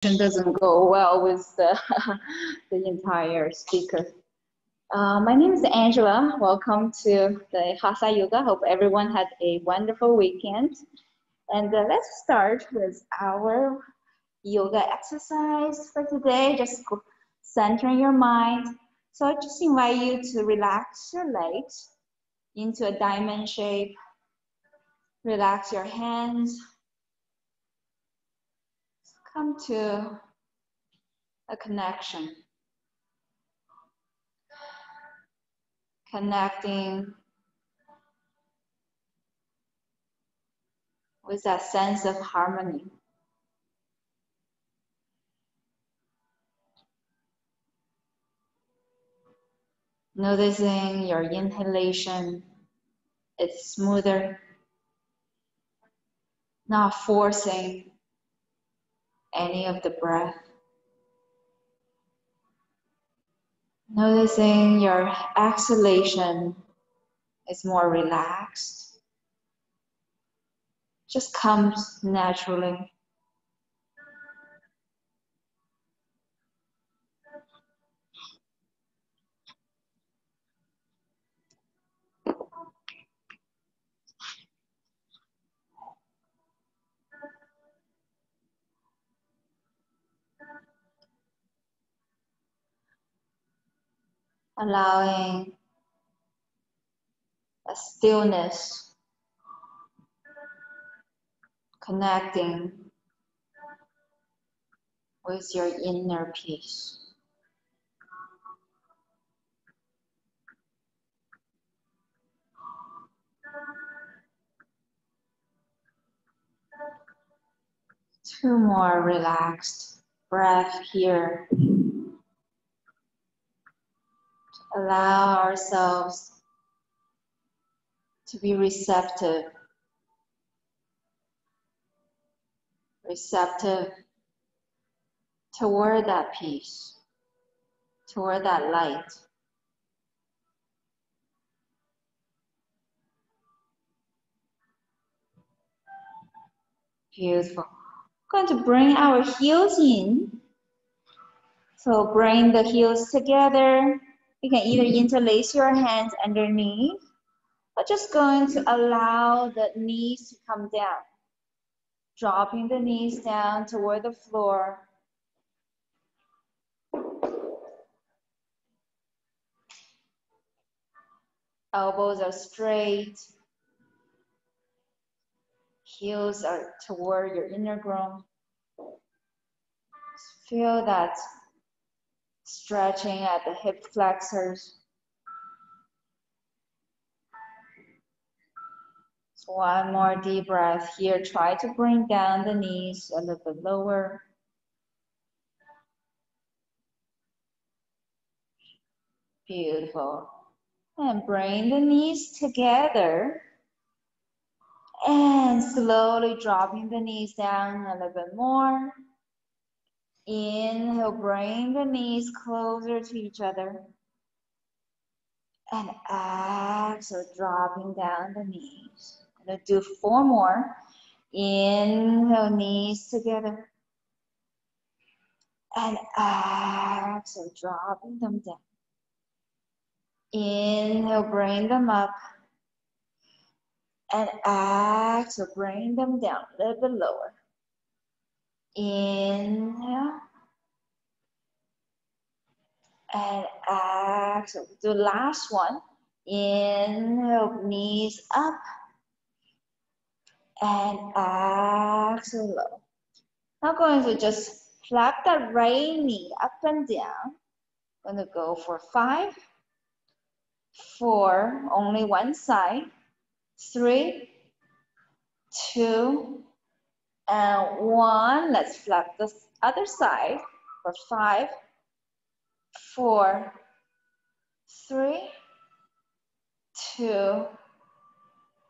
Doesn't go well with the, the entire speaker. My name is Angela. Welcome to the Hatha Yoga. Hope everyone had a wonderful weekend. And let's start with our yoga exercise for today. Just centering your mind. So I just invite you to relax your legs into a diamond shape. Relax your hands. Come to a connection. Connecting with that sense of harmony. Noticing your inhalation is smoother, not forcing any of the breath. Noticing your exhalation is more relaxed, just comes naturally. Allowing a stillness, connecting with your inner peace. Two more relaxed breath here. Allow ourselves to be receptive toward that peace, toward that light. Beautiful. Going to bring our heels in. So bring the heels together. You can either interlace your hands underneath, or just going to allow the knees to come down. Dropping the knees down toward the floor. Elbows are straight. Heels are toward your inner groin. Feel that stretching at the hip flexors. So one more deep breath here. Try to bring down the knees a little bit lower. Beautiful. And bring the knees together. And slowly dropping the knees down a little bit more. Inhale, bring the knees closer to each other. And exhale, dropping down the knees. I'm gonna do 4 more. Inhale, knees together. And exhale, dropping them down. Inhale, bring them up. And exhale, bring them down a little bit lower. Inhale. And exhale. The last one. Inhale, knees up. And exhale, low. Now going to just flap that right knee up and down. Going to go for 5, 4, only one side. 3, 2, and 1. Let's flap the other side for 5, 4, 3, 2,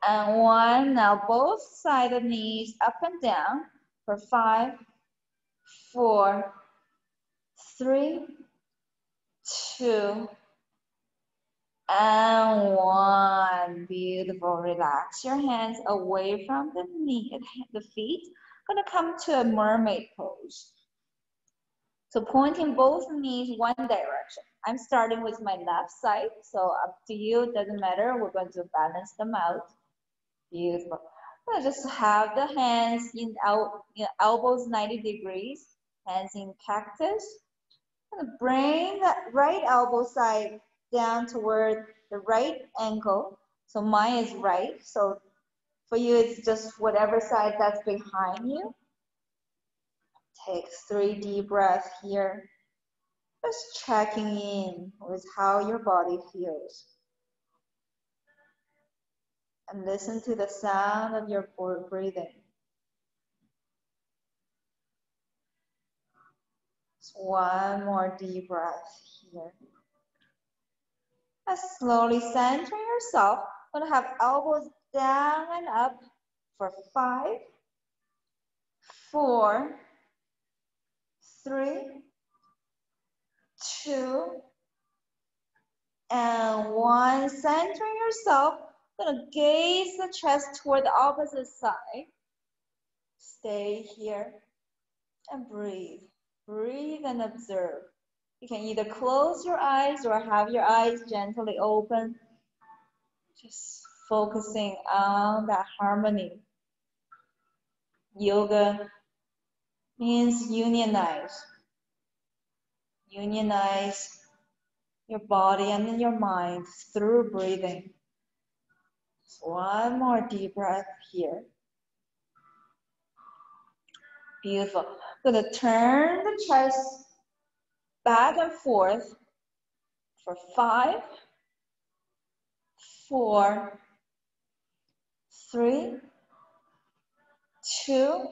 and 1. Now both side of knees up and down for 5, 4, 3, 2, and 1. Beautiful. Relax your hands away from the feet. Gonna come to a mermaid pose. So pointing both knees one direction. I'm starting with my left side, so up to you, doesn't matter. We're going to balance them out. Beautiful. I'll just have the hands in elbows 90 degrees, hands in cactus. I'm gonna bring the right elbow side down toward the right ankle. So mine is right. So for you, it's just whatever side that's behind you. Take 3 deep breaths here. Just checking in with how your body feels. And listen to the sound of your breathing. Just one more deep breath here. And slowly center yourself. You're gonna have elbows down and up for 5, 4, 3, 2, and 1. Centering yourself. Gonna gaze the chest toward the opposite side. Stay here and breathe. Breathe and observe. You can either close your eyes or have your eyes gently open. Just focusing on that harmony. Yoga means unionize. Unionize your body and your mind through breathing. Just one more deep breath here. Beautiful. I'm gonna turn the chest back and forth for 5, 4, 3, 2,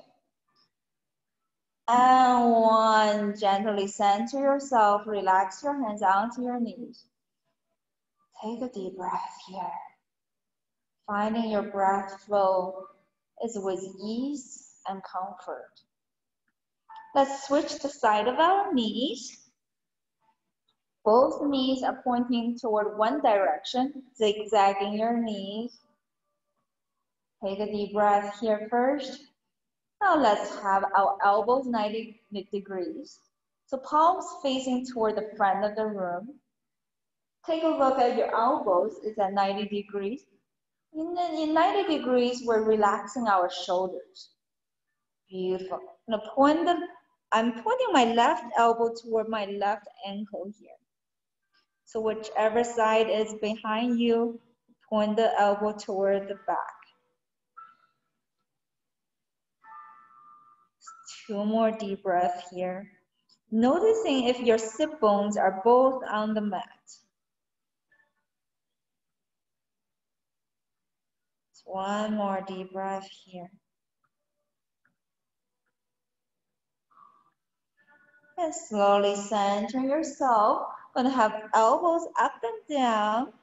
and 1. Gently center yourself. Relax your hands onto your knees. Take a deep breath here. Finding your breath flow is with ease and comfort. Let's switch the side of our knees. Both knees are pointing toward one direction, zigzagging your knees. Take a deep breath here first. Now let's have our elbows 90 degrees. So palms facing toward the front of the room. Take a look at your elbows. It's at 90 degrees. In 90 degrees, we're relaxing our shoulders. Beautiful. I'm pointing my left elbow toward my left ankle here. So whichever side is behind you, point the elbow toward the back. 2 more deep breaths here. Noticing if your sit bones are both on the mat. 1 more deep breath here. And slowly center yourself. Gonna have elbows up and down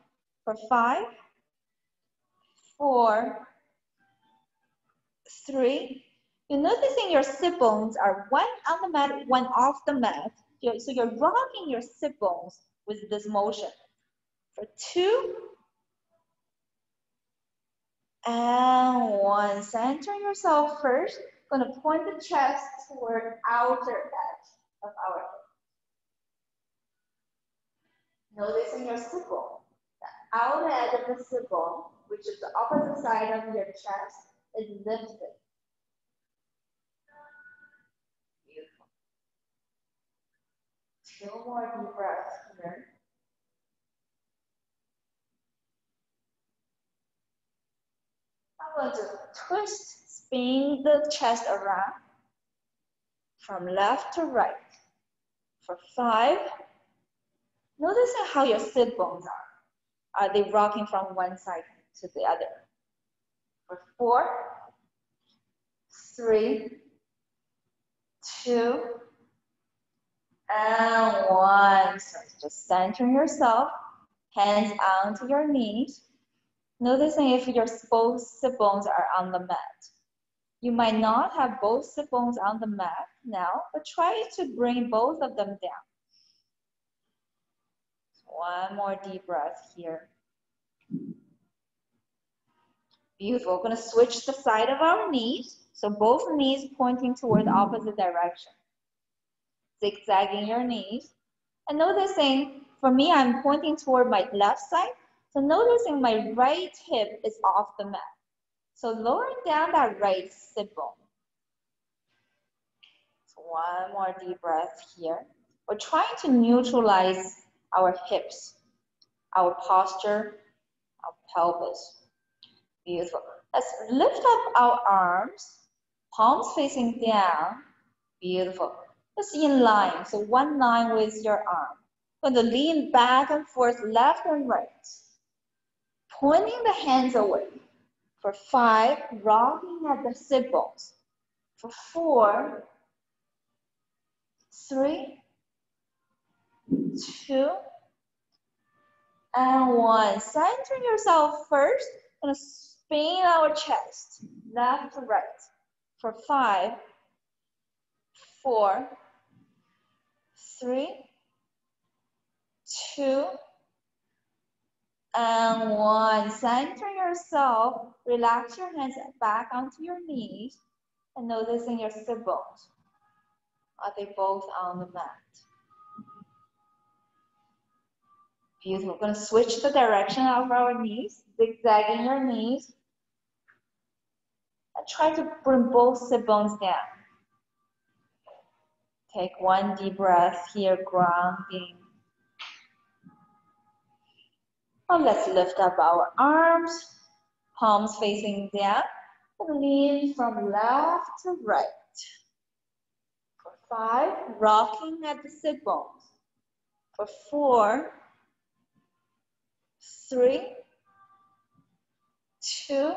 for 5, 4, 3. You're noticing your sit bones are one on the mat, one off the mat. So you're rocking your sit bones with this motion. For 2, and 1. Center yourself first. Gonna point the chest toward outer edge of our hip. Noticing your sit bone. The outer edge of the sit bone, which is the opposite side of your chest, is lifted. Beautiful. 2 more deep breaths here. I'm going to twist, spin the chest around from left to right. For 5, noticing how your sit bones are. Are they rocking from one side to the other? For 4, 3, 2, and 1. So just center yourself, hands onto your knees. Noticing if your both sit bones are on the mat. You might not have both sit bones on the mat now, but try to bring both of them down. 1 more deep breath here. Beautiful. We're going to switch the side of our knees. So both knees pointing toward the opposite direction. zigzagging your knees. And noticing, for me, I'm pointing toward my left side. So noticing my right hip is off the mat. So lowering down that right sit bone. So one more deep breath here. We're trying to neutralize our hips, our posture, our pelvis. Beautiful. Let's lift up our arms, palms facing down. Beautiful. Just in line, so one line with your arm. Going to lean back and forth, left and right. Pointing the hands away. For 5, rocking at the sit bones. For 4, 3, 2, and 1. Center yourself first. Gonna spin our chest, left to right. For 5, 4, 3, 2, and 1. Center yourself. Relax your hands back onto your knees and noticing your sit bones. Are they both on the mat? Beautiful. We're going to switch the direction of our knees, zigzagging your knees. And try to bring both sit bones down. Take one deep breath here, grounding. Now let's lift up our arms, palms facing down, and lean from left to right. For 5, rocking at the sit bones. For 4, 3, 2,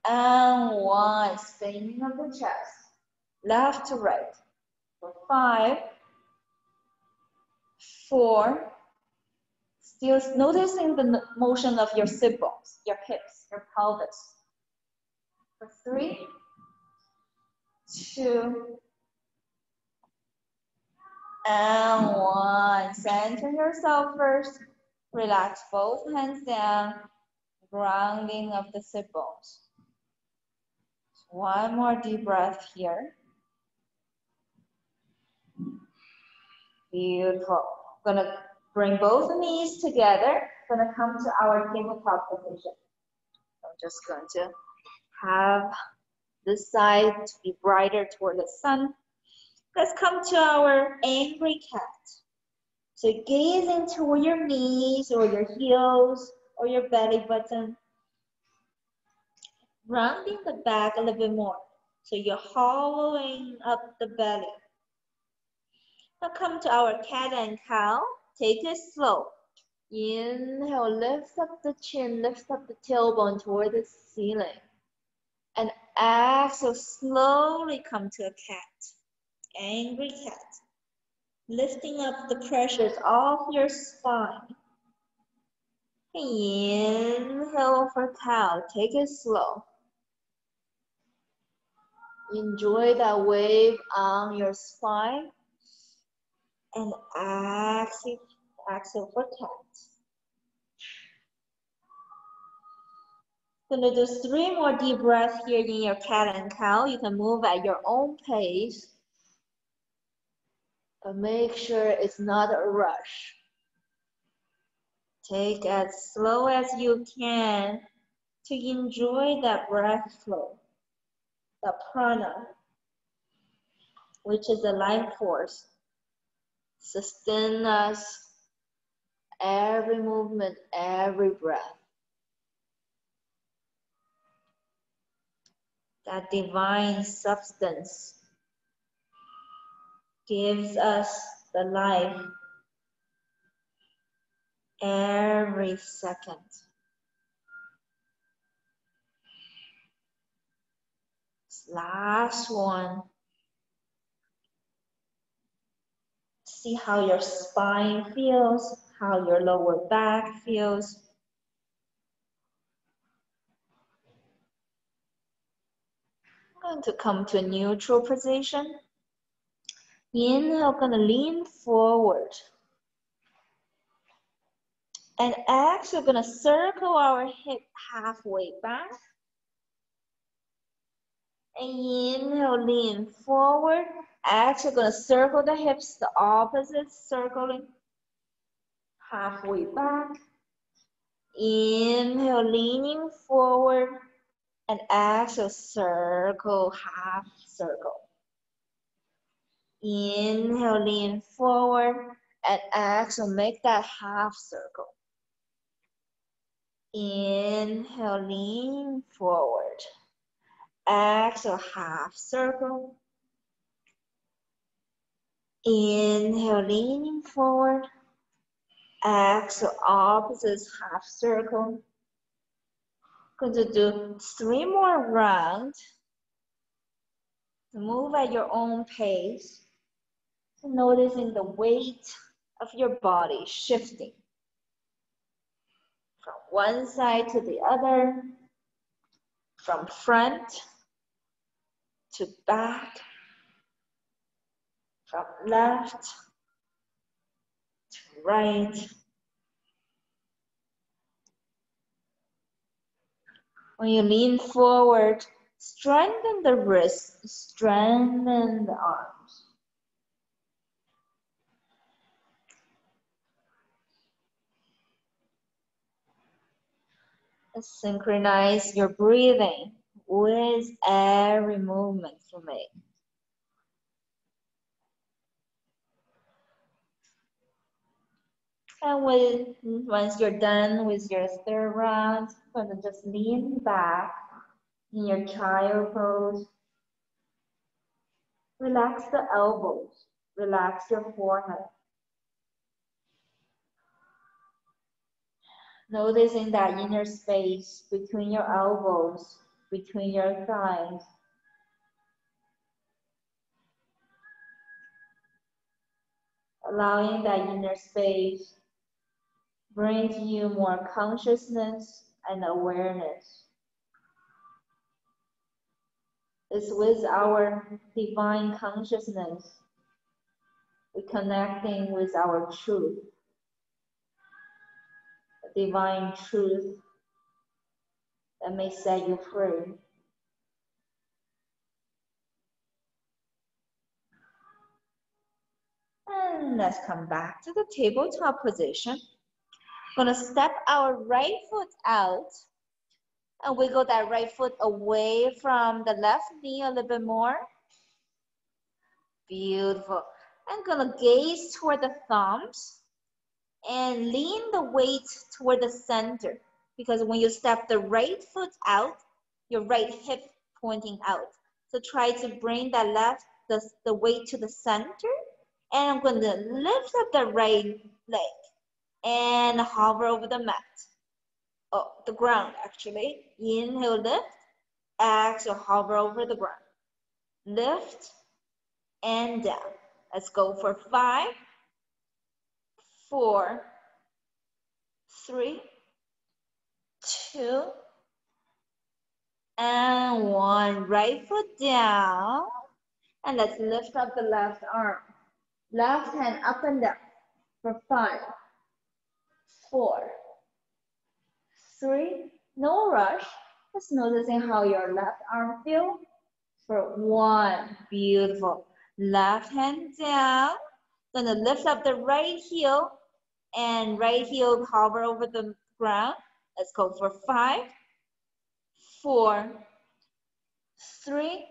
and 1. Spinning of the chest, left to right. For 5, 4, still noticing the motion of your sit bones, your hips, your pelvis. For 3, 2, and 1. Center yourself first. Relax both hands down. Grounding of the sit bones. One more deep breath here. Beautiful. Gonna bring both knees together. Gonna come to our tabletop position. I'm just going to have this side to be brighter toward the sun. Let's come to our angry cat. So gazing toward your knees or your heels or your belly button. Rounding the back a little bit more. So you're hollowing up the belly. Now come to our cat and cow. Take it slow. Inhale, lift up the chin, lift up the tailbone toward the ceiling. And exhale, slowly come to a cat. Angry cat. Lifting up the pressures off your spine. Inhale for cow. Take it slow. Enjoy that wave on your spine. And exhale for cat. Gonna do 3 more deep breaths here in your cat and cow. You can move at your own pace. But make sure it's not a rush. Take as slow as you can to enjoy that breath flow, the prana, which is the life force. Sustain us every movement, every breath. That divine substance gives us the life every second. Last one. See how your spine feels, how your lower back feels. I'm going to come to a neutral position. Inhale, gonna lean forward. And exhale, gonna circle our hip halfway back. And inhale, lean forward. Actually, gonna circle the hips, the opposite, circling halfway back. Inhale, leaning forward, and exhale, circle, half circle. Inhale, lean forward, and exhale, make that half circle. Inhale, lean forward. Exhale, half circle. Inhale, leaning forward. Exhale, opposite half circle. Going to do 3 more rounds. Move at your own pace. Noticing the weight of your body shifting from one side to the other, from front to back, from left to right. When you lean forward, strengthen the wrists, strengthen the arms. Synchronize your breathing with every movement you make. And once you're done with your third round, you're going to just lean back in your child pose. Relax the elbows, relax your forehead. Noticing that inner space between your elbows, between your thighs. Allowing that inner space brings you more consciousness and awareness. It's with our divine consciousness, we're connecting with our truth. The divine truth that may set you free. And let's come back to the tabletop position. Gonna step our right foot out and wiggle that right foot away from the left knee a little bit more. Beautiful. I'm gonna gaze toward the thumbs and lean the weight toward the center, because when you step the right foot out, your right hip pointing out. So try to bring that the weight to the center, and I'm going to lift up the right leg and hover over the mat. Oh, the ground actually. Inhale, lift. Exhale, hover over the ground. Lift and down. Let's go for 5, 4, 3, 2, and 1. Right foot down. And let's lift up the left arm. Left hand up and down for 5, 4, 3, no rush. Just noticing how your left arm feels. For 1, beautiful. Left hand down. Gonna lift up the right heel and right heel hover over the ground. Let's go for 5, 4, 3,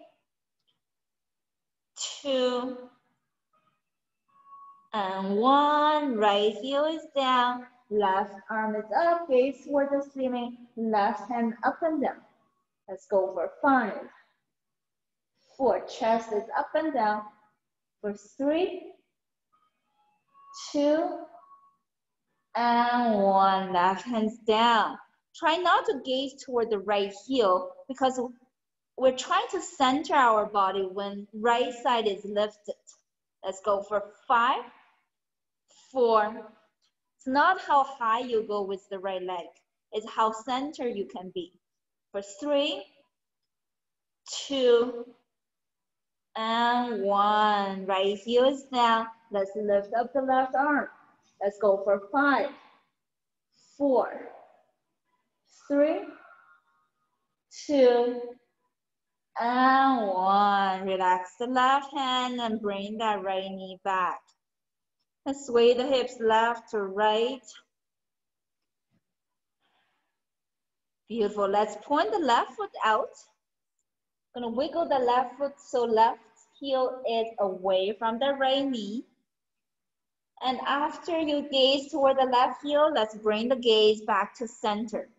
2, and 1. Right heel is down. Left arm is up, gaze toward the ceiling. Left hand up and down. Let's go for 5, 4. Chest is up and down. For 3, 2, and 1. Left hands down. Try not to gaze toward the right heel, because we're trying to center our body when right side is lifted. Let's go for 5, 4. It's not how high you go with the right leg. It's how center you can be. For 3, 2, and 1. Right heel is down. Let's lift up the left arm. Let's go for 5, 4, 3, 2, And one. Relax the left hand and bring that right knee back. And sway the hips left to right. Beautiful. Let's point the left foot out. Gonna wiggle the left foot so left heel is away from the right knee. And after you gaze toward the left heel, let's bring the gaze back to center.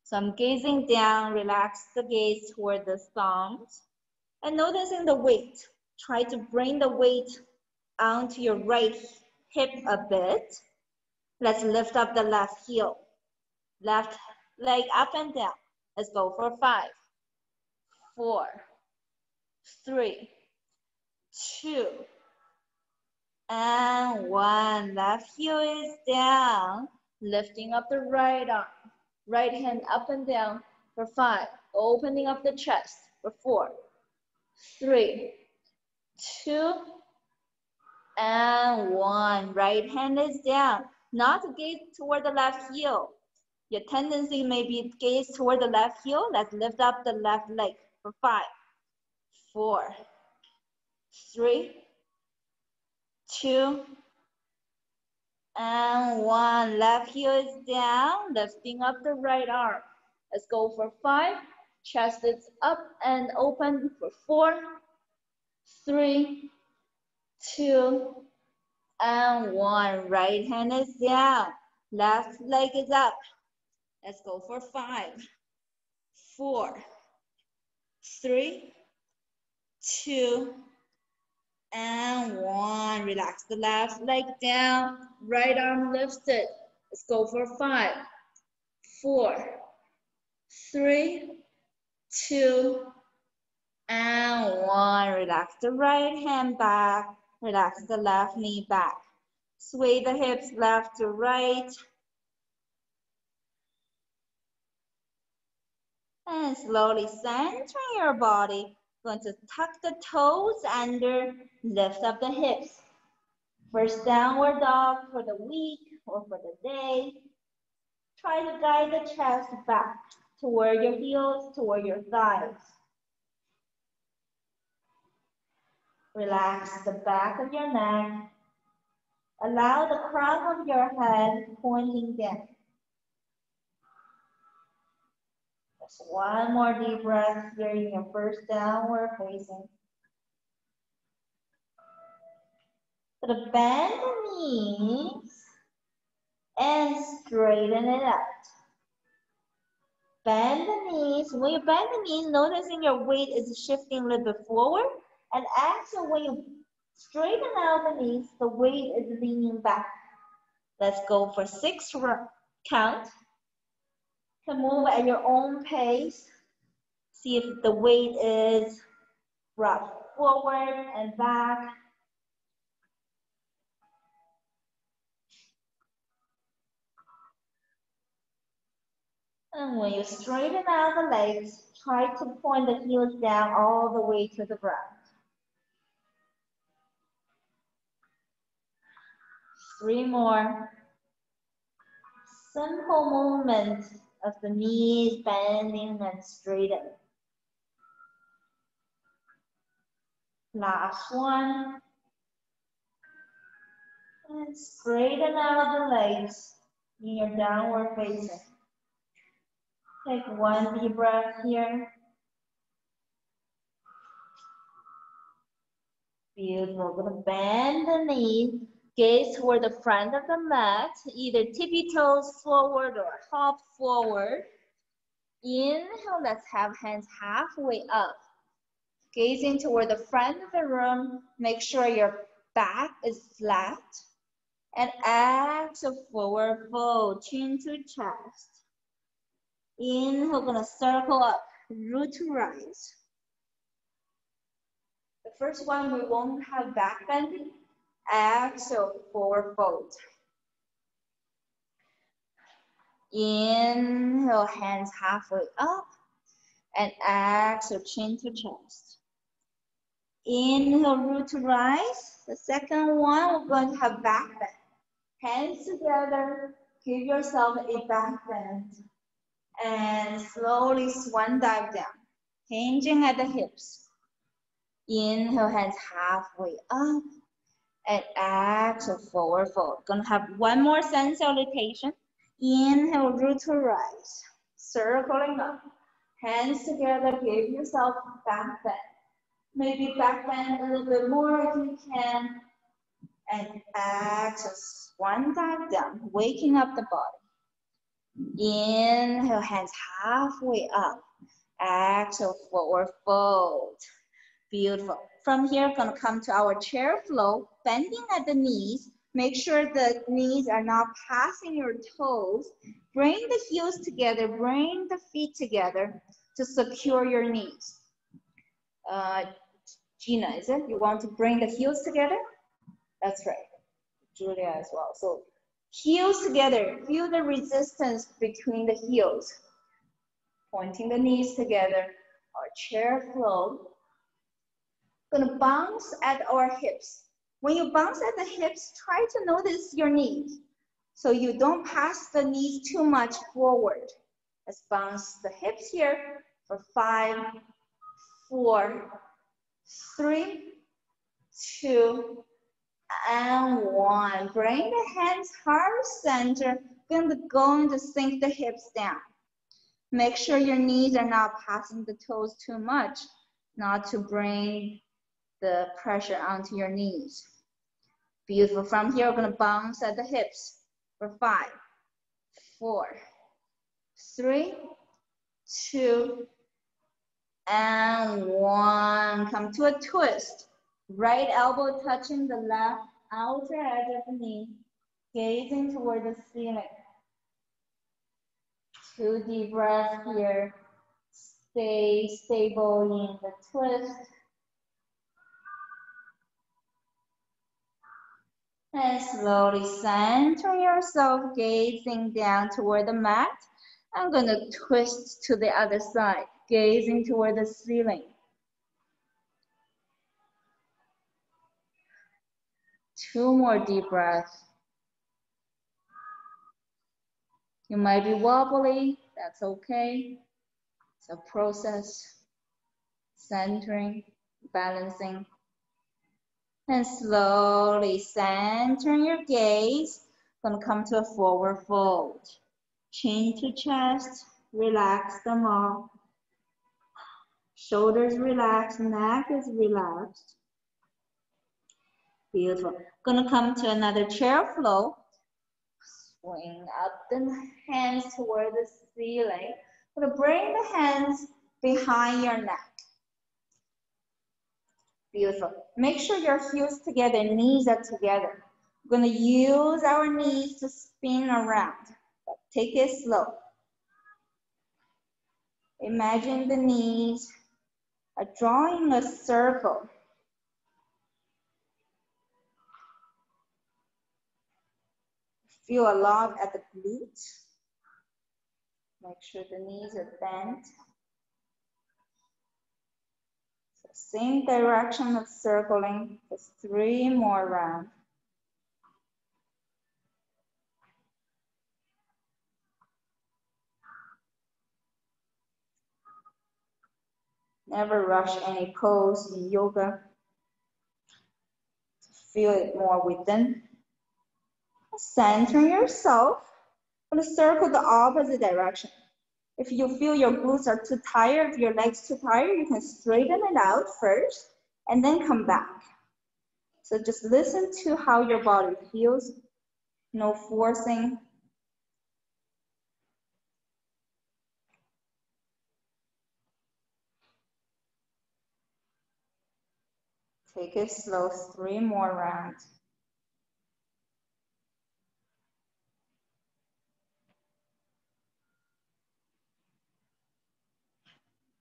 So I'm gazing down, relax the gaze toward the thumbs. And noticing the weight. Try to bring the weight onto your right hip a bit. Let's lift up the left heel. Left leg up and down. Let's go for 5, 4, 3, 2, and 1. Left heel is down. Lifting up the right arm. Right hand up and down for 5. Opening up the chest for 4, 3, 2, and 1. Right hand is down. Not to gaze toward the left heel. Your tendency may be gaze toward the left heel. Let's lift up the left leg for 5, 4, 3, 2, and 1. Left heel is down. Lifting up the right arm. Let's go for 5. Chest is up and open for 4, 3, 2, and 1. Right hand is down. Left leg is up. Let's go for 5, 4, 3, 2, and 1. Relax the left leg down. Right arm lifted. Let's go for 5, 4, 3, 2, and 1. Relax the right hand back. Relax the left knee back. Sway the hips left to right. And slowly centering your body. Going to tuck the toes under, lift up the hips. First downward dog for the week or for the day. Try to guide the chest back toward your heels, toward your thighs. Relax the back of your neck. Allow the crown of your head pointing down. Just one more deep breath here in your first downward facing. So to bend the knees and straighten it out. Bend the knees. When you bend the knees, noticing your weight is shifting a little bit forward. And actually, when you straighten out the knees, the weight is leaning back. Let's go for 6 count. To move at your own pace. See if the weight is brought forward and back. And when you straighten out the legs, try to point the heels down all the way to the ground. 3 more. Simple movement of the knees bending and straightening. Last one. And straighten out the legs in your downward facing. Take one deep breath here. Beautiful. We're gonna bend the knee, gaze toward the front of the mat, either tippy toes forward or hop forward. Inhale, let's have hands halfway up. Gazing toward the front of the room, make sure your back is flat. And exhale, forward fold, chin to chest. Inhale, gonna circle up, root to rise. The first one, we won't have back bending. Exhale, forward fold. Inhale, hands halfway up. And exhale, chin to chest. Inhale, root to rise. The second one, we're going to have back bend. Hands together, give yourself a back bend. And slowly swan dive down. hinging at the hips. Inhale, hands halfway up. And exhale, forward fold. Gonna have one more sun salutation. Inhale, root to rise. Circling up. Hands together, give yourself back bend. Maybe back bend a little bit more if you can. And exhale, one dive down, waking up the body. Inhale, hands halfway up. Exhale, forward fold. Beautiful. From here, gonna come to our chair flow, bending at the knees. Make sure the knees are not passing your toes. Bring the heels together, bring the feet together to secure your knees. Gina, is it? You want to bring the heels together? That's right. Julia as well. So heels together, feel the resistance between the heels. Pointing the knees together, our chair flow. Gonna bounce at our hips. When you bounce at the hips, try to notice your knees. So you don't pass the knees too much forward. Let's bounce the hips here for 5, 4, 3, 2, and 1. Bring the hands heart center. Going to sink the hips down. Make sure your knees are not passing the toes too much, not to bring the pressure onto your knees. Beautiful. From here, we're going to bounce at the hips for 5, 4, 3, 2, and 1. Come to a twist. Right elbow touching the left outer edge of the knee, gazing toward the ceiling. 2 deep breaths here. Stay stable in the twist. And slowly center yourself, gazing down toward the mat. I'm gonna twist to the other side, gazing toward the ceiling. 2 more deep breaths. You might be wobbly, that's okay. It's a process. Centering, balancing. And slowly centering your gaze. Gonna come to a forward fold. Chin to chest, relax them all. Shoulders relaxed, neck is relaxed. Beautiful. Gonna come to another chair flow. Swing up the hands toward the ceiling. Gonna bring the hands behind your neck. Beautiful. Make sure your heels together, knees are together. We're gonna use our knees to spin around. Take it slow. Imagine the knees are drawing a circle. Feel a lot at the glutes. Make sure the knees are bent. So same direction of circling, just 3 more rounds. Never rush any pose in yoga. Feel it more within. Center yourself. I'm gonna circle the opposite direction. If you feel your glutes are too tired, if your legs too tired, you can straighten it out first and then come back. So just listen to how your body feels. No forcing. Take it slow, 3 more rounds.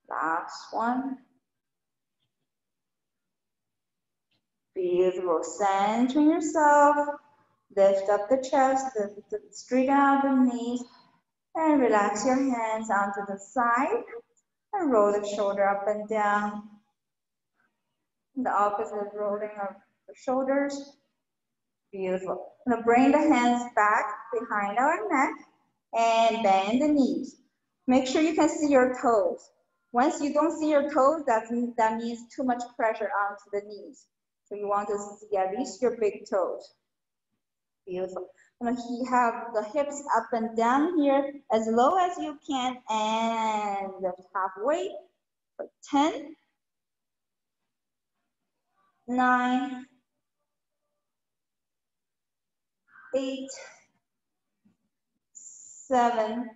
Last one. Beautiful. Center yourself. Lift up the chest, straighten out the knees, and relax your hands onto the side. And roll the shoulder up and down. The opposite rolling of the shoulders. Beautiful. I'm gonna bring the hands back behind our neck and bend the knees. Make sure you can see your toes. Once you don't see your toes, that means too much pressure onto the knees. So you want to see at least your big toes. Beautiful. And you have the hips up and down here as low as you can and lift halfway for 10, 9, 8, 7,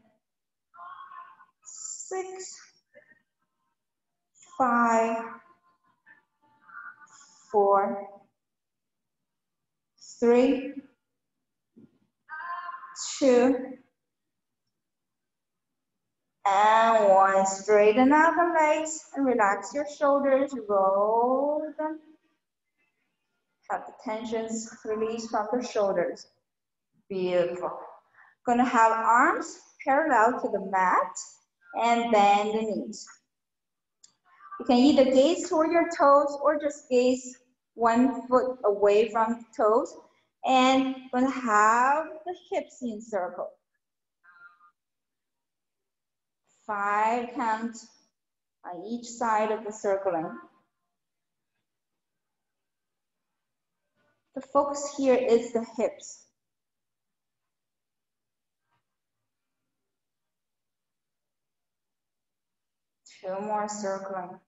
6, 5, 4, 3, 2, and 1. Straighten out the legs and relax your shoulders. Roll them. Have the tensions released from the shoulders. Beautiful. Gonna have arms parallel to the mat and bend the knees. You can either gaze toward your toes or just gaze 1 foot away from the toes. And gonna have the hips in circle. 5 counts on each side of the circling. The focus here is the hips. Two more circling.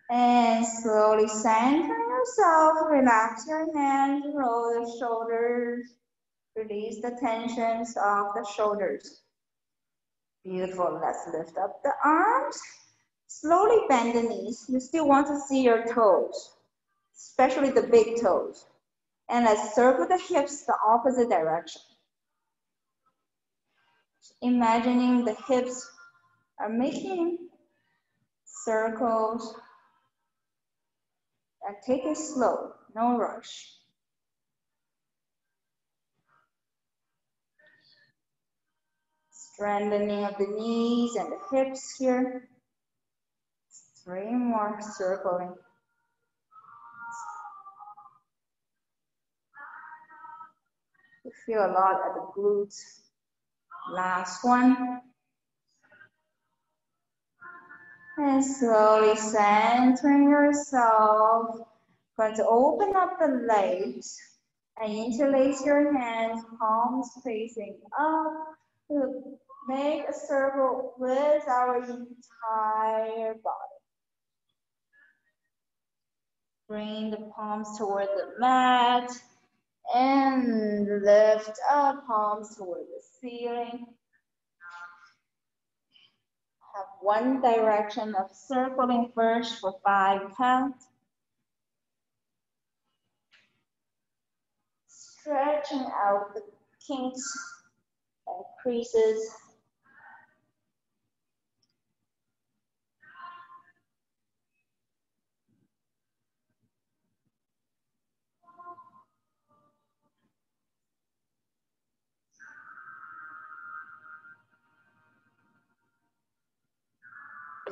And slowly center yourself, relax your hands, roll the shoulders, release the tensions of the shoulders. Beautiful, let's lift up the arms. Slowly bend the knees. You still want to see your toes, especially the big toes. And let's circle the hips the opposite direction. Imagining the hips are making circles. And take it slow, no rush. Strengthening of the knees and the hips here. 3 more circling. You feel a lot at the glutes. Last one. And slowly centering yourself. Going to open up the legs and interlace your hands, palms facing up. To make a circle with our entire body. Bring the palms toward the mat and lift up palms toward the ceiling. Have one direction of circling first for 5 counts. Stretching out the kinks and creases.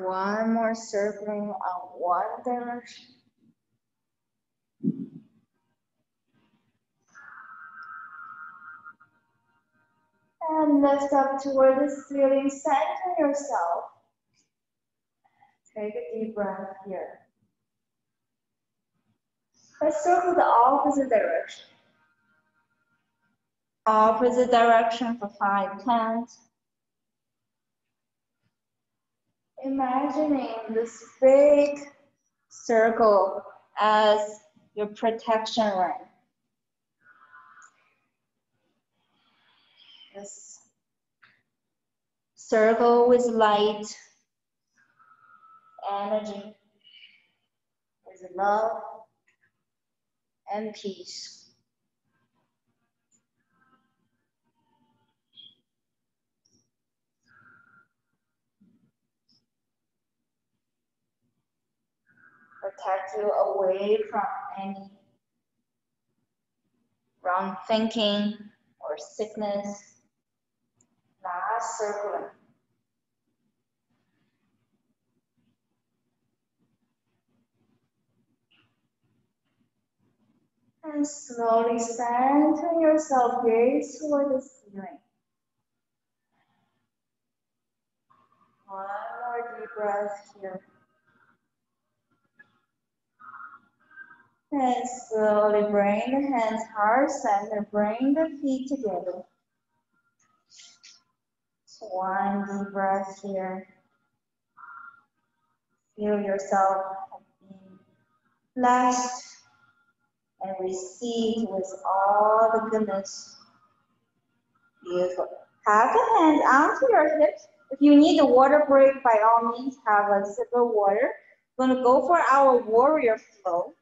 One more circling on one direction. And lift up toward the ceiling, center yourself. Take a deep breath here. Let's circle the opposite direction. Opposite direction for 5 counts. Imagining this big circle as your protection ring. This circle with light, energy, with love and peace. Protect you away from any wrong thinking or sickness. Last circling. And slowly center yourself, gaze toward the ceiling. One more deep breath here. And slowly bring the hands heart center, bring the feet together. So one deep breath here. Feel yourself being blessed and received with all the goodness. Beautiful. Have the hands onto your hips. If you need a water break, by all means, have a sip of water. We're going to go for our warrior flow.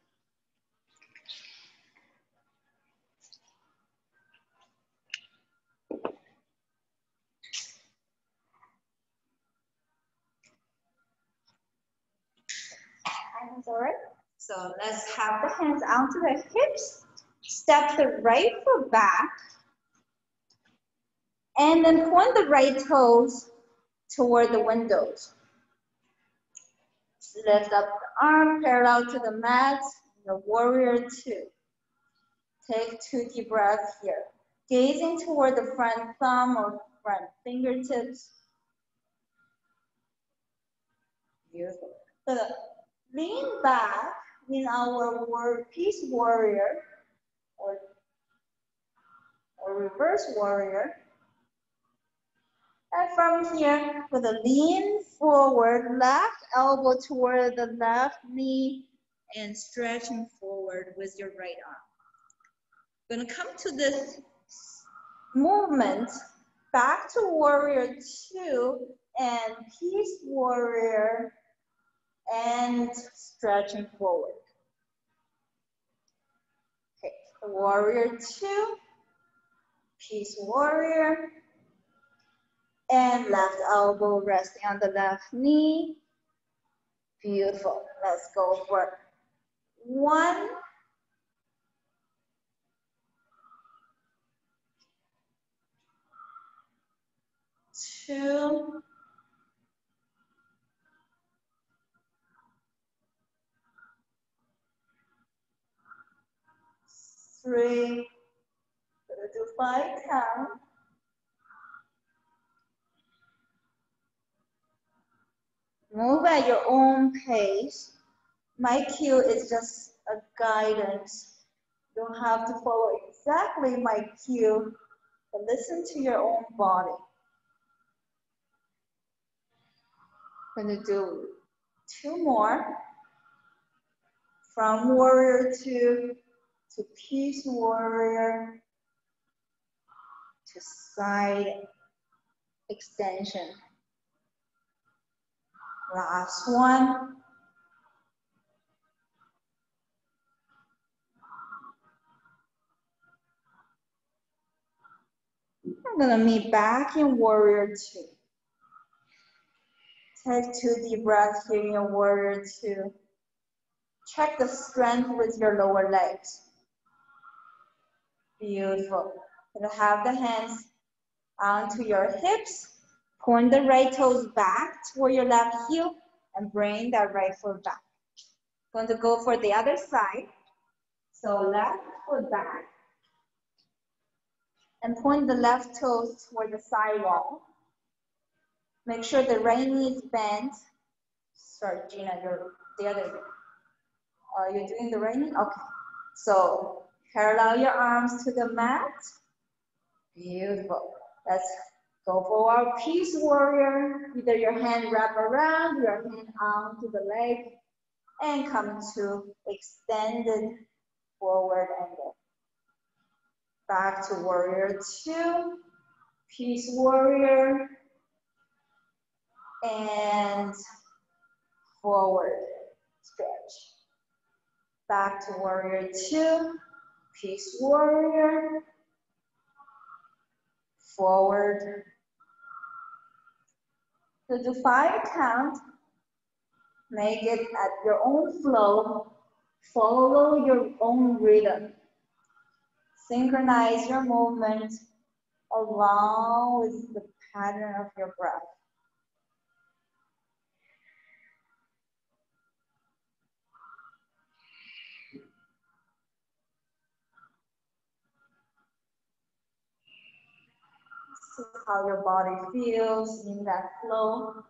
All right. So let's have the hands onto the hips. Step the right foot back. And then point the right toes toward the windows. Lift up the arm parallel to the mat, the warrior two. Take 2 deep breaths here. Gazing toward the front thumb or front fingertips. Beautiful. So lean back in our peace warrior or reverse warrior. And from here, with a lean forward, left elbow toward the left knee and stretching forward with your right arm. Gonna come to this movement back to warrior two and peace warrior and stretching forward. Okay, warrior two, peace warrior, and left elbow resting on the left knee. Beautiful. Let's go for 1, 2, 3. Gonna do 5 count. Move at your own pace. My cue is just a guidance. You don't have to follow exactly my cue, but listen to your own body. I'm gonna do 2 more. From warrior two to peace warrior to side extension. Last one. I'm gonna meet back in warrior two. Take 2 deep breaths here in your warrior two. Check the strength with your lower legs. Beautiful. You're gonna have the hands onto your hips. Point the right toes back toward your left heel and bring that right foot back. Going to go for the other side. So left foot back. And point the left toes toward the side wall. Make sure the right knee is bent. Sorry, Gina, you're the other way. You're doing the right knee? Okay. So parallel your arms to the mat. Beautiful. Let's go for our peace warrior. Either your hand wrap around, your hand onto the leg, and come to extended forward angle. Back to warrior two, peace warrior, and forward stretch. Back to warrior two, peace warrior, forward. So do 5 count. Make it at your own flow. Follow your own rhythm. Synchronize your movement along with the pattern of your breath. See how your body feels in that flow.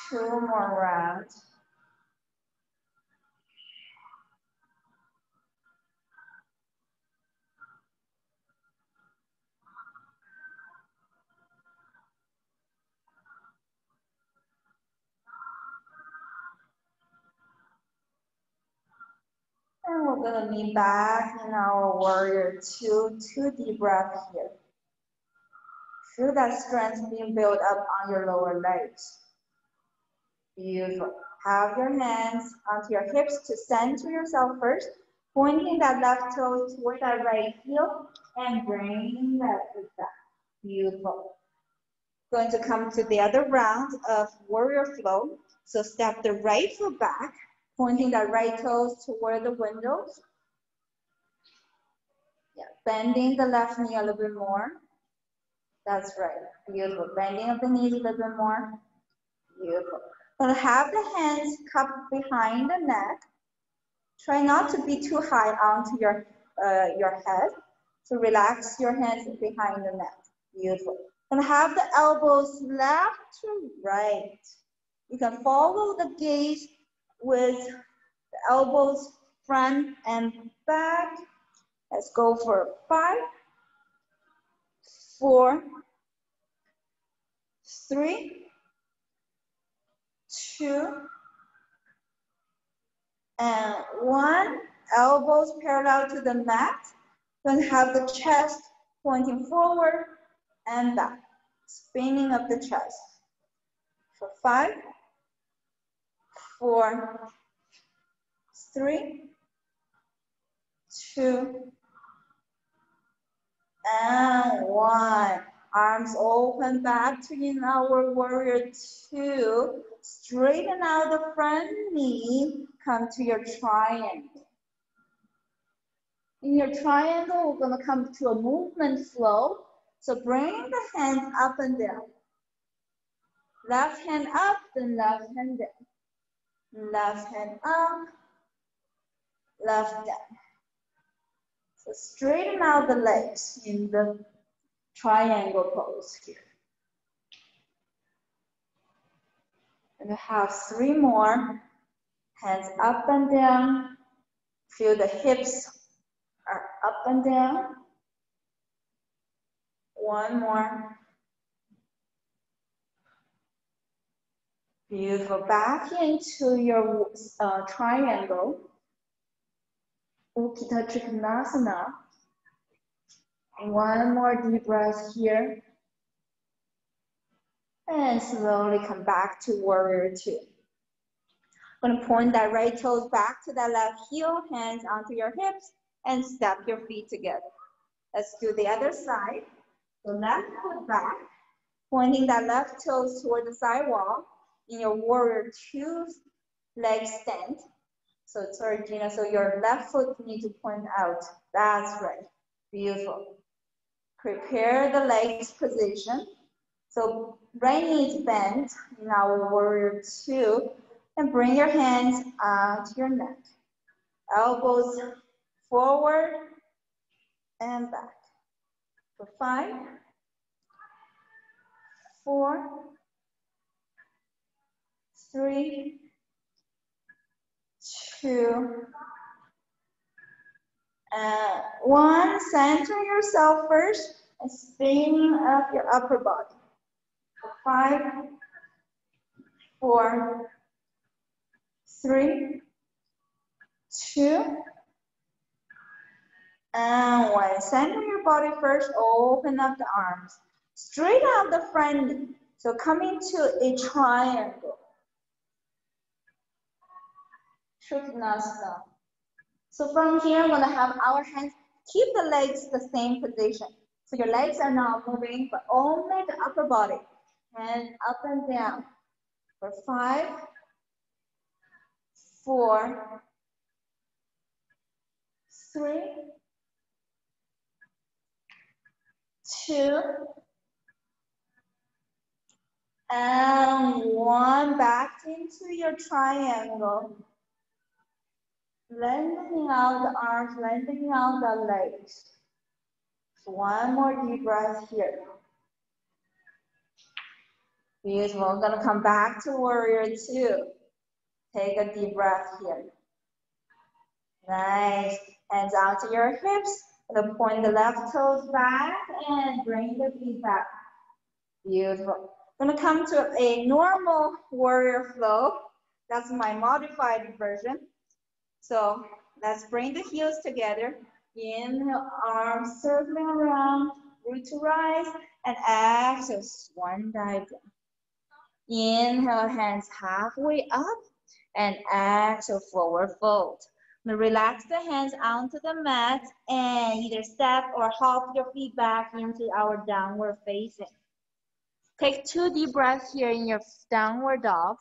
Two more rounds. And we're gonna be back in our warrior two deep breaths here. Feel that strength being built up on your lower legs. Beautiful. Have your hands onto your hips to center yourself first, pointing that left toe toward that right heel and bringing that foot back. Beautiful. Going to come to the other round of warrior flow. So step the right foot back, pointing that right toes toward the windows. Yeah, bending the left knee a little bit more. That's right. Beautiful. Bending of the knees a little bit more. Beautiful. Gonna have the hands cupped behind the neck. Try not to be too high onto your head. So relax your hands behind the neck. Beautiful. Gonna have the elbows left to right. You can follow the gaze with the elbows front and back. Let's go for 5, 4, 3, 2, and 1. Elbows parallel to the mat. Then have the chest pointing forward and back. Spinning of the chest. For 5, 4, 3, 2, and 1. Arms open back to in our warrior 2. Straighten out the front knee. Come to your triangle. In your triangle, we're going to come to a movement flow. So bring the hands up and down. Left hand up, then left hand down. Left hand up, left down. So straighten out the legs in the triangle pose here. And we have 3 more. Hands up and down. Feel the hips are up and down. 1 more. Beautiful. Back into your triangle. Utthita Trikonasana. 1 more deep breath here. And slowly come back to warrior 2. I'm gonna point that right toes back to that left heel, hands onto your hips, and step your feet together. Let's do the other side. So left foot back, pointing that left toes toward the sidewall in your warrior 2 leg stand. So sorry, Gina, so your left foot needs to point out. That's right, beautiful. Prepare the legs position. So right knee is bent in our warrior 2. And bring your hands onto your neck. Elbows forward and back. For 5, 4, 3, 2, and 1. Center yourself first and spin up your upper body. For 5, 4, 3, 2, and 1. Center your body first, open up the arms. Straight out the front knee. So coming to a triangle. Trikonasana. So from here, I'm gonna have our hands keep the legs the same position. So your legs are not moving, but only the upper body. Hands up and down. For 5, 4, 3, 2, and 1. Back into your triangle. Lengthening out the arms, lengthening out the legs. So one more deep breath here. Beautiful. We're gonna come back to warrior two. Take a deep breath here. Nice. Hands out to your hips. Gonna point the left toes back and bring the feet back. Beautiful. Gonna come to a normal warrior flow. That's my modified version. So let's bring the heels together. Inhale, arms circling around, root to rise, and exhale, swan diagram. Inhale, hands halfway up, and exhale, forward fold. Now relax the hands onto the mat and either step or hop your feet back into our downward facing. Take 2 deep breaths here in your downward dog.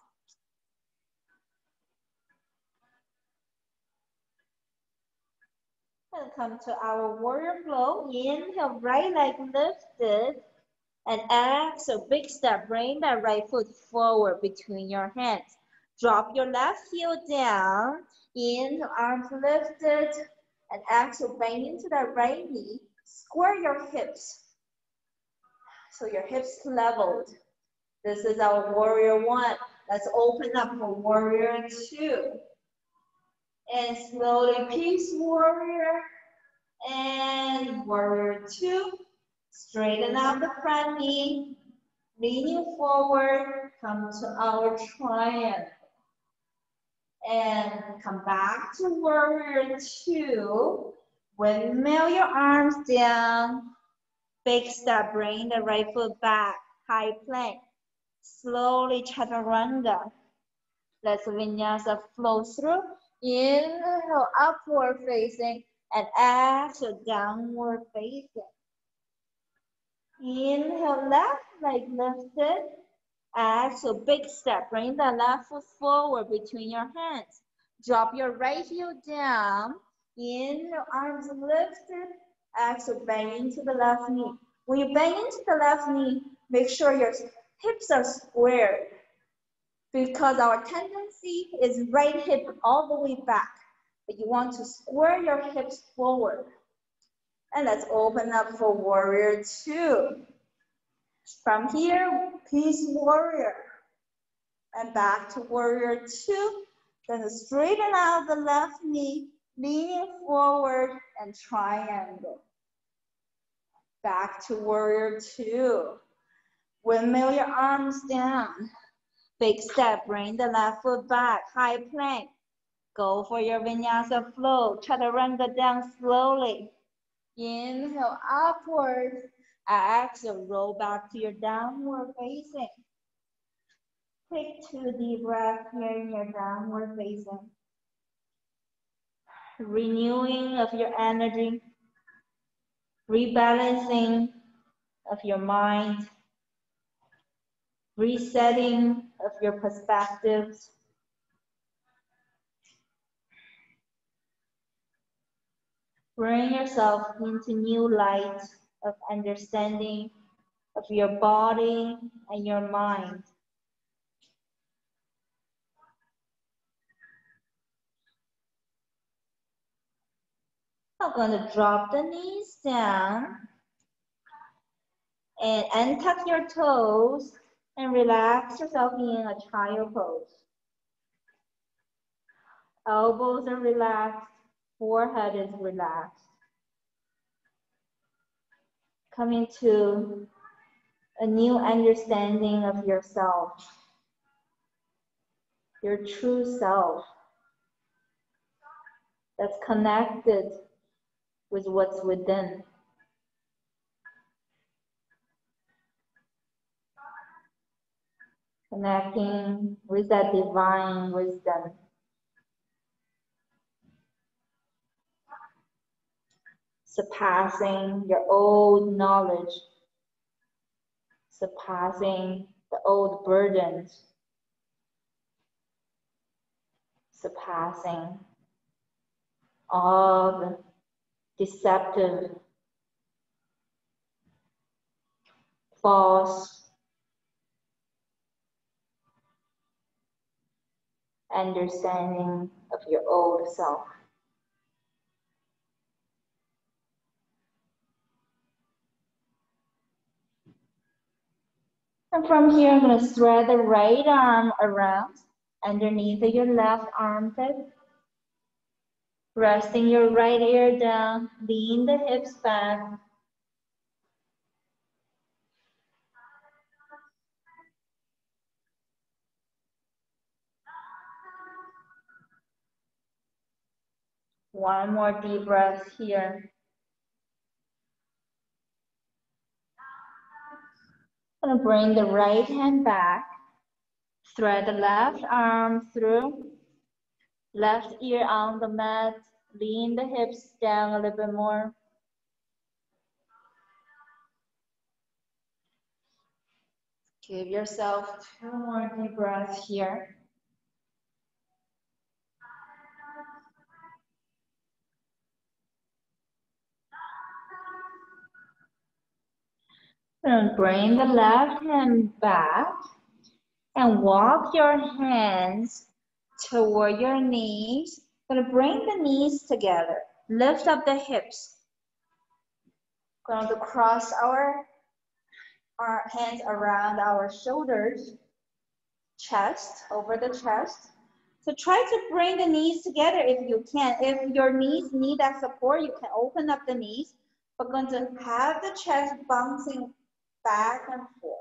And come to our warrior flow. Inhale, right leg lifted. And exhale, big step. Bring that right foot forward between your hands. Drop your left heel down. Inhale, arms lifted. And exhale, bend into that right knee. Square your hips. So your hips leveled. This is our warrior one. Let's open up for warrior two. And slowly peace warrior and warrior two. Straighten out the front knee. Leaning forward, come to our triangle. And come back to warrior two. Windmill your arms down. Big step, bring the right foot back. High plank. Slowly chaturanga. Let's vinyasa flow through. Inhale, upward facing. And exhale, downward facing. Inhale, left leg lifted. Exhale, big step. Bring the left foot forward between your hands. Drop your right heel down. Inhale, arms lifted. Exhale, bend into the left knee. When you bend into the left knee, make sure your hips are squared, because our tendency is right hip all the way back. But you want to square your hips forward. And let's open up for warrior two. From here, peace warrior. And back to warrior two. Then straighten out the left knee, leaning forward and triangle. Back to warrior two. Windmill your arms down. Big step, bring the left foot back, high plank. Go for your vinyasa flow. Chaturanga down slowly. Inhale upward. Exhale, roll back to your downward facing. Take 2 deep breaths here in your downward facing. Renewing of your energy. Rebalancing of your mind. Resetting of your perspectives. Bring yourself into new light of understanding of your body and your mind. I'm going to drop the knees down and untuck your toes and relax yourself in a child pose. Elbows are relaxed, forehead is relaxed. Coming to a new understanding of yourself, your true self that's connected with what's within. Connecting with that divine wisdom. Surpassing your old knowledge. Surpassing the old burdens. Surpassing all the deceptive, false understanding of your old self. And from here, I'm gonna spread the right arm around underneath your left armpit. Resting your right ear down, lean the hips back. One more deep breath here. I'm gonna bring the right hand back. Thread the left arm through. Left ear on the mat. Lean the hips down a little bit more. Give yourself 2 more deep breaths here. And bring the left hand back and walk your hands toward your knees. Gonna bring the knees together. Lift up the hips. Going to cross our hands around our shoulders, chest, over the chest. So try to bring the knees together if you can. If your knees need that support, you can open up the knees. We're going to have the chest bouncing back and forth.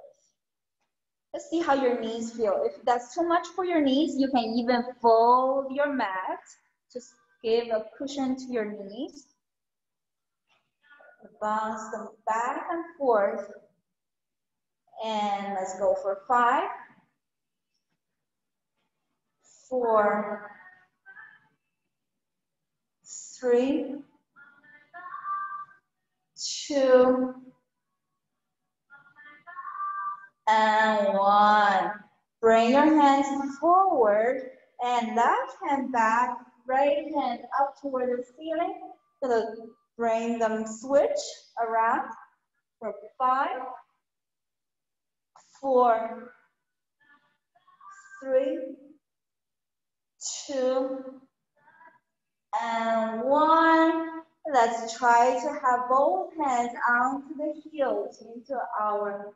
Let's see how your knees feel. If that's too much for your knees, you can even fold your mat. Just give a cushion to your knees. Bounce them back and forth. And let's go for 5, 4, 3, 2, and 1. Bring your hands forward and left hand back, right hand up toward the ceiling. Gonna bring them switch around for 5, 4, 3, 2, and 1. Let's try to have both hands onto the heels into our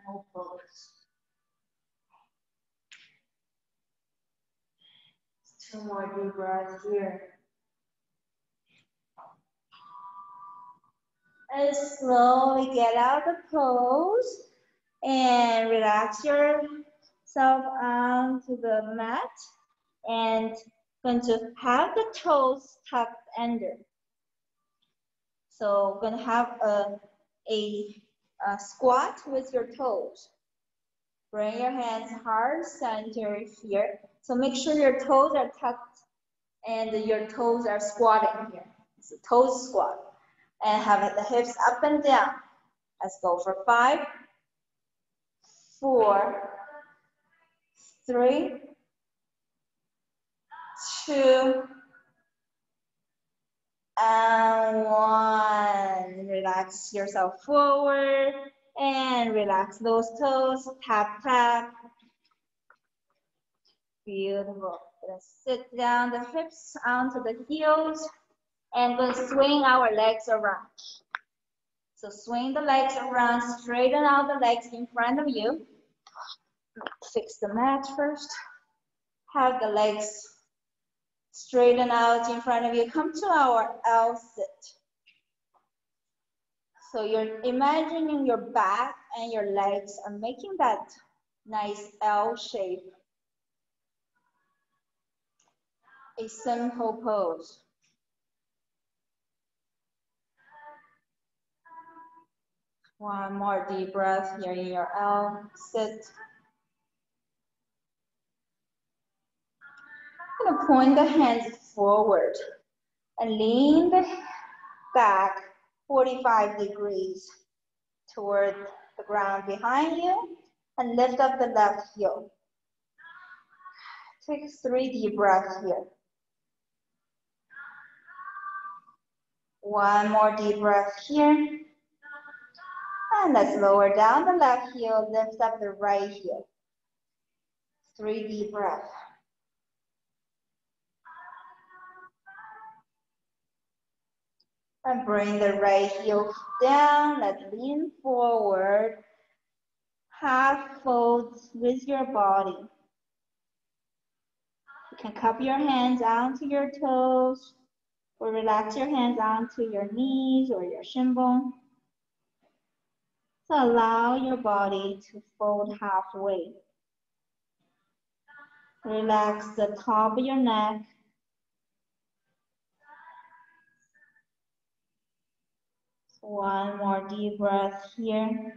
camel pose. 2 more deep breaths here. And slowly get out of the pose and relax yourself onto the mat. And going to have the toes tucked under. So going to have a squat with your toes. Bring your hands heart center here. So make sure your toes are tucked and your toes are squatting here. It's a toe squat. And have the hips up and down. Let's go for 5, 4, 3, 2, and 1. Relax yourself forward and relax those toes. Tap, tap. Beautiful. Let's sit down the hips onto the heels and we'll swing our legs around. So swing the legs around, straighten out the legs in front of you. Fix the mat first. Have the legs straighten out in front of you. Come to our L sit. So you're imagining your back and your legs are making that nice L shape. A simple pose. One more deep breath here in your L sit. I'm gonna point the hands forward and lean the back 45 degrees toward the ground behind you and lift up the left heel. Take 3 deep breaths here. One more deep breath here. And let's lower down the left heel, lift up the right heel. 3 deep breaths. And bring the right heel down. Let's lean forward. half folds with your body. You can cup your hands onto your toes or relax your hands onto your knees or your shin bone. So allow your body to fold halfway. Relax the top of your neck. One more deep breath here.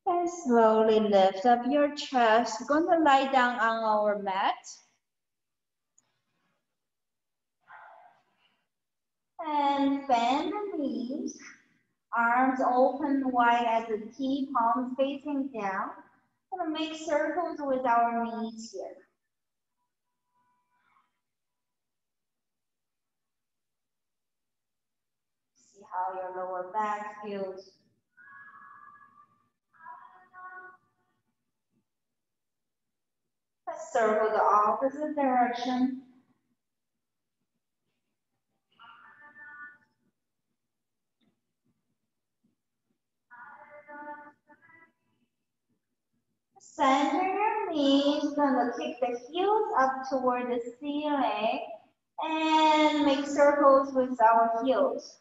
And slowly lift up your chest. We're going to lie down on our mat. And bend the knees. Arms open wide as a T, palms facing down. We're going to make circles with our knees here. See how your lower back feels. Let's circle the opposite direction. Center your knees, gonna kick the heels up toward the ceiling and make circles with our heels.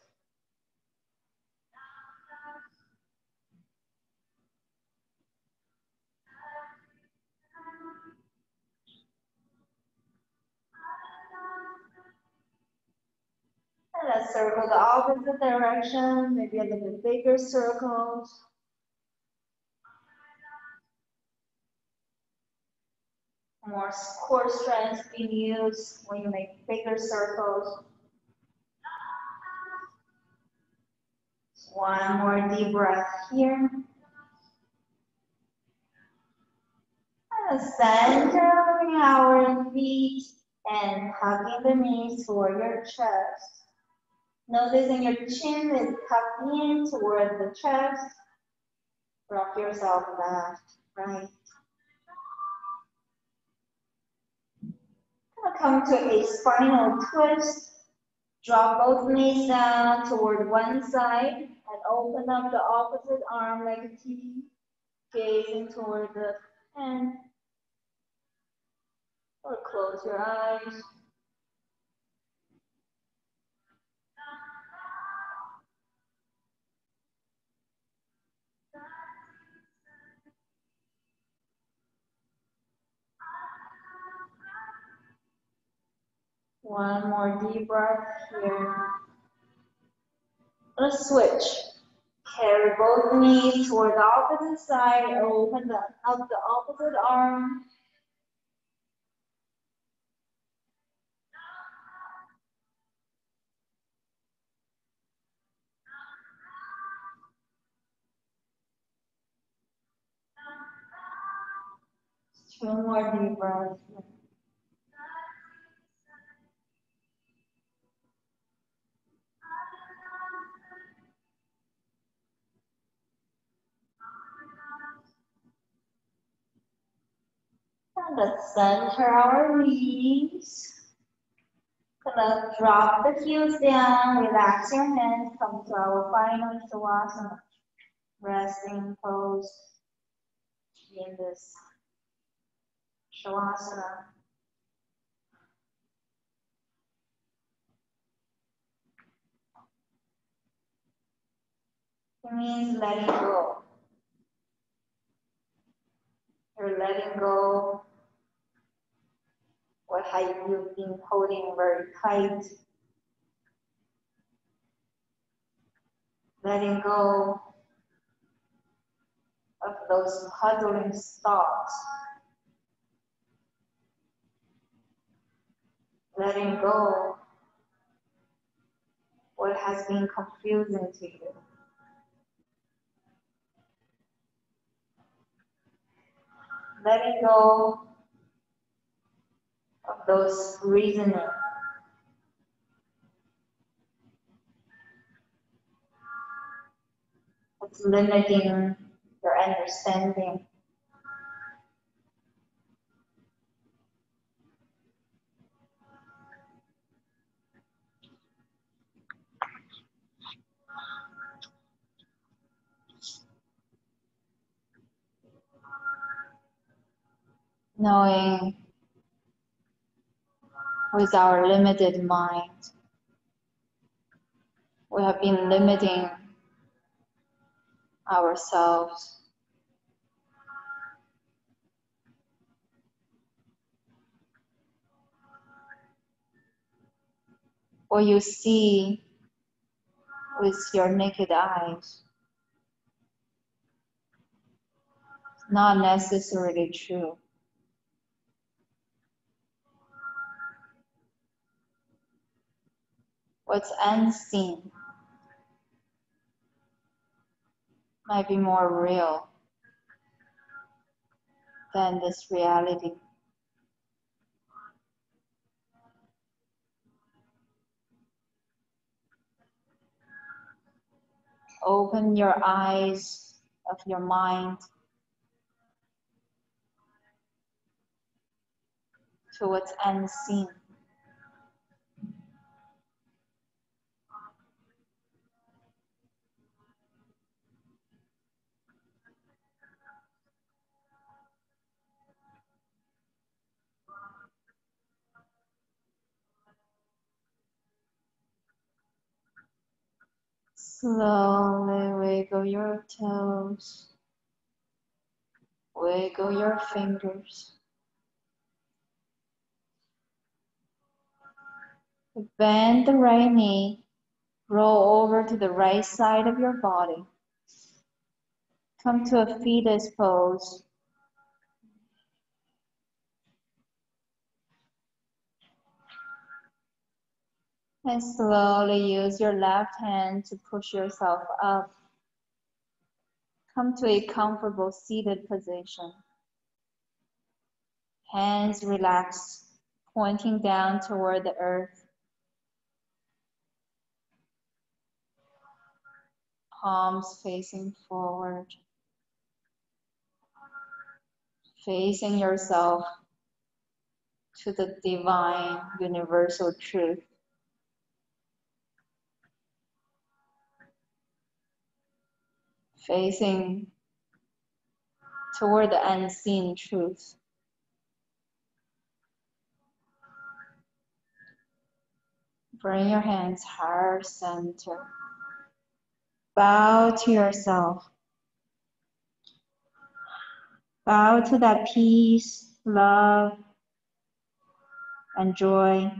And let's circle the opposite direction, maybe a little bit bigger circles. More core strength being used when you make bigger circles. One more deep breath here. And centering our feet and hugging the knees toward your chest. Noticing your chin is tucked in toward the chest. Rock yourself left, right. Come to a spinal twist. Drop both knees down toward one side and open up the opposite arm like a T, gazing toward the end. Or close your eyes. One more deep breath here. Let's switch. Carry both knees toward the opposite side. Open up the opposite arm. Two more deep breaths. And let's center our knees. Gonna drop the heels down, relax your hands, come to our final Shavasana. Resting pose in this Shavasana. It means letting go. You're letting go what have you been holding very tight. Letting go of those puzzling thoughts. Letting go what has been confusing to you. Letting go of those reasoning. It's limiting your understanding. knowing with our limited mind, we have been limiting ourselves. What you see with your naked eyes is not necessarily true. What's unseen might be more real than this reality. Open your eyes of your mind to what's unseen. Slowly wiggle your toes, wiggle your fingers. Bend the right knee, roll over to the right side of your body. Come to a fetus pose. And slowly use your left hand to push yourself up. Come to a comfortable seated position. Hands relaxed, pointing down toward the earth. Palms facing forward. Facing yourself to the divine universal truth. Facing toward the unseen truth. Bring your hands heart center. Bow to yourself. Bow to that peace, love, and joy